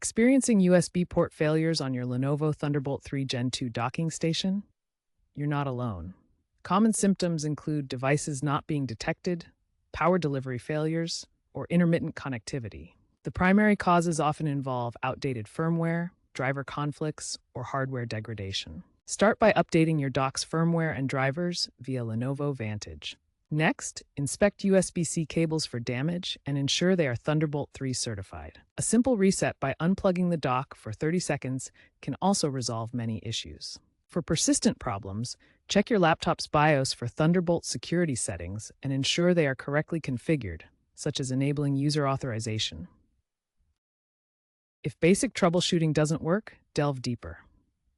Experiencing USB port failures on your Lenovo Thunderbolt 3 Gen 2 docking station? You're not alone. Common symptoms include devices not being detected, power delivery failures, or intermittent connectivity. The primary causes often involve outdated firmware, driver conflicts, or hardware degradation. Start by updating your dock's firmware and drivers via Lenovo Vantage. Next, inspect USB-C cables for damage and ensure they are Thunderbolt 3 certified. A simple reset by unplugging the dock for 30 seconds can also resolve many issues. For persistent problems, check your laptop's BIOS for Thunderbolt security settings and ensure they are correctly configured, such as enabling user authorization. If basic troubleshooting doesn't work, delve deeper.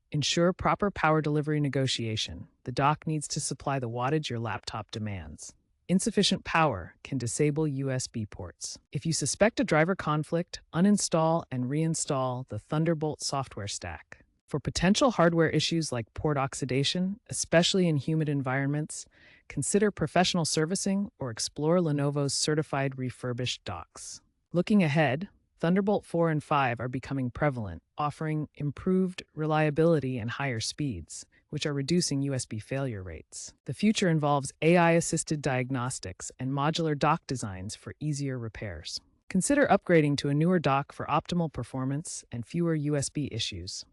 Ensure proper power delivery negotiation. The dock needs to supply the wattage your laptop demands. Insufficient power can disable USB ports. If you suspect a driver conflict, uninstall and reinstall the Thunderbolt software stack. For potential hardware issues like port oxidation, especially in humid environments, consider professional servicing or explore Lenovo's certified refurbished docks. Looking ahead, Thunderbolt 4 and 5 are becoming prevalent, offering improved reliability and higher speeds, which are reducing USB failure rates. The future involves AI-assisted diagnostics and modular dock designs for easier repairs. Consider upgrading to a newer dock for optimal performance and fewer USB issues.